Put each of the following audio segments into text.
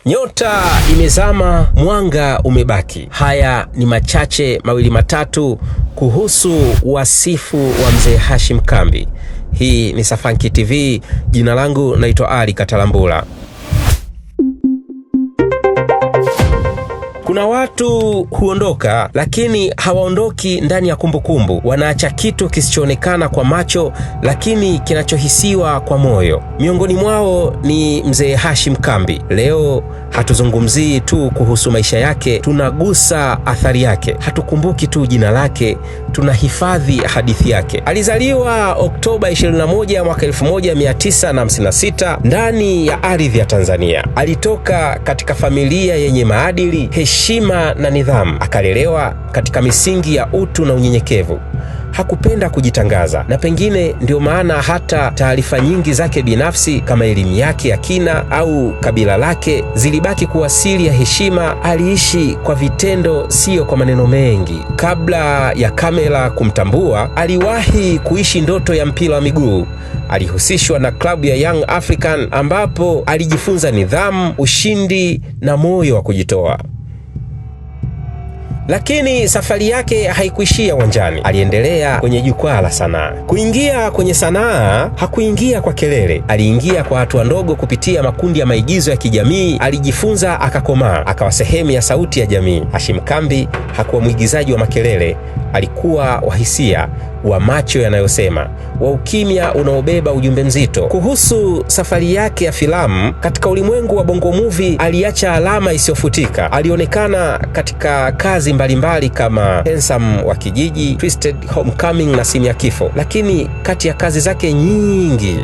Nyota imezama, mwanga umebaki. Haya ni machache mawili matatu kuhusu wasifu wa mzee Hashim Kambi. Hii ni Safanki TV. Jina langu naitwa Ali Katalambula. Kuna watu huondoka lakini hawaondoki ndani ya kumbukumbu. Wanaacha kitu kisichoonekana kwa macho lakini kinachohisiwa kwa moyo. Miongoni mwao ni mzee Hashim Kambi. Leo hatuzungumzii tu kuhusu maisha yake, tunagusa athari yake. Hatukumbuki tu jina lake, tunahifadhi hadithi yake. Alizaliwa Oktoba 21 mwaka 1956 ndani ya ardhi ya Tanzania. Alitoka katika familia yenye maadili, heshima na nidhamu. Akalelewa katika misingi ya utu na unyenyekevu. Hakupenda kujitangaza, na pengine ndio maana hata taarifa nyingi zake binafsi kama elimu yake ya kina au kabila lake zilibaki kuwa siri ya heshima. Aliishi kwa vitendo, sio kwa maneno mengi. Kabla ya kamera kumtambua, aliwahi kuishi ndoto ya mpira wa miguu. Alihusishwa na klabu ya Young African ambapo alijifunza nidhamu, ushindi na moyo wa kujitoa. Lakini safari yake haikuishia uwanjani. Aliendelea kwenye jukwaa la sanaa. Kuingia kwenye sanaa hakuingia kwa kelele. Aliingia kwa hatua ndogo kupitia makundi ya maigizo ya kijamii. Alijifunza, akakomaa, akawa sehemu ya sauti ya jamii. Hashim Kambi hakuwa mwigizaji wa makelele. Alikuwa wa hisia, wa macho yanayosema, wa ukimya unaobeba ujumbe mzito. Kuhusu safari yake ya filamu, katika ulimwengu wa Bongo Movie aliacha alama isiyofutika. Alionekana katika kazi mbalimbali kama Handsome wa Kijiji, Twisted, Homecoming na Simu ya Kifo. Lakini kati ya kazi zake nyingi,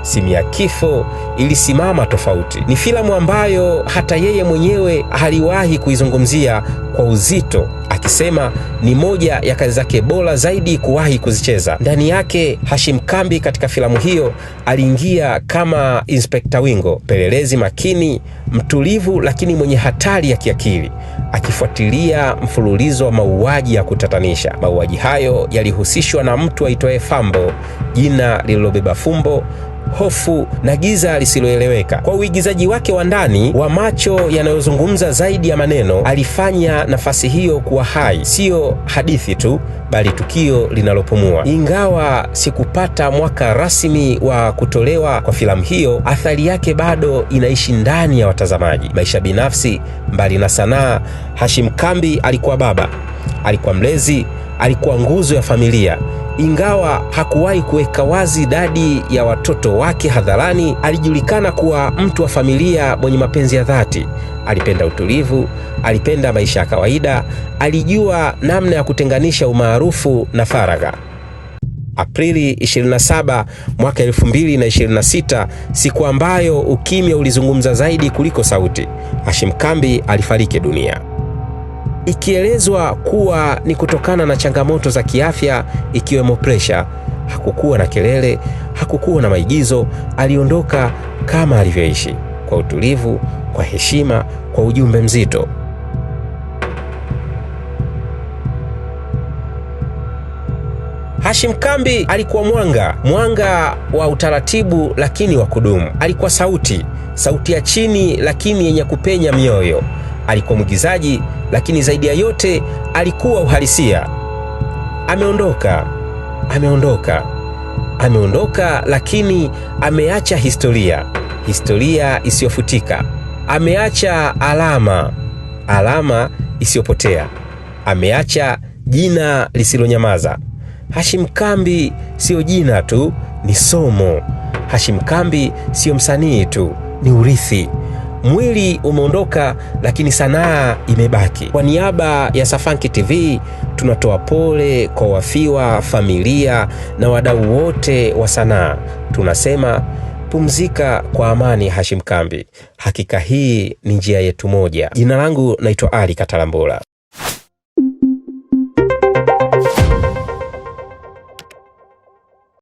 Simu ya Kifo ilisimama tofauti. Ni filamu ambayo hata yeye mwenyewe aliwahi kuizungumzia kwa uzito, akisema ni moja ya kazi zake bora zaidi kuwahi kuzicheza. Ndani yake Hashim Kambi katika filamu hiyo aliingia kama Inspekta Wingo, pelelezi makini, mtulivu lakini mwenye hatari ya kiakili, akifuatilia mfululizo wa mauaji ya kutatanisha. Mauaji hayo yalihusishwa na mtu aitwaye Fambo, jina lililobeba fumbo, hofu na giza lisiloeleweka. Kwa uigizaji wake wa ndani wa macho yanayozungumza zaidi ya maneno, alifanya nafasi hiyo kuwa hai, sio hadithi tu bali tukio linalopumua. Ingawa sikupata mwaka rasmi wa kutolewa kwa filamu hiyo, athari yake bado inaishi ndani ya watazamaji. Maisha binafsi mbali na sanaa, Hashim Kambi alikuwa baba, alikuwa mlezi, alikuwa nguzo ya familia. Ingawa hakuwahi kuweka wazi idadi ya watoto wake hadharani, alijulikana kuwa mtu wa familia mwenye mapenzi ya dhati. Alipenda utulivu, alipenda maisha ya kawaida, alijua namna ya kutenganisha umaarufu na faragha. Aprili 27 mwaka 2026, siku ambayo ukimya ulizungumza zaidi kuliko sauti, Hashim Kambi alifariki dunia. Ikielezwa kuwa ni kutokana na changamoto za kiafya ikiwemo presha. Hakukuwa na kelele, hakukuwa na maigizo. Aliondoka kama alivyoishi, kwa utulivu, kwa heshima, kwa ujumbe mzito. Hashim Kambi alikuwa mwanga wa utaratibu lakini wa kudumu. Alikuwa sauti ya chini lakini yenye kupenya mioyo. Alikuwa mwigizaji lakini zaidi ya yote alikuwa uhalisia. Ameondoka lakini ameacha historia isiyofutika. Ameacha alama isiyopotea. Ameacha jina lisilonyamaza. Hashim Kambi sio jina tu, ni somo. Hashim Kambi sio msanii tu, ni urithi. Mwili umeondoka lakini sanaa imebaki. Kwa niaba ya Safanki TV tunatoa pole kwa wafiwa, familia na wadau wote wa sanaa. Tunasema pumzika kwa amani Hashim Kambi. Hakika hii ni njia yetu moja. Jina langu naitwa Ali Katalambula.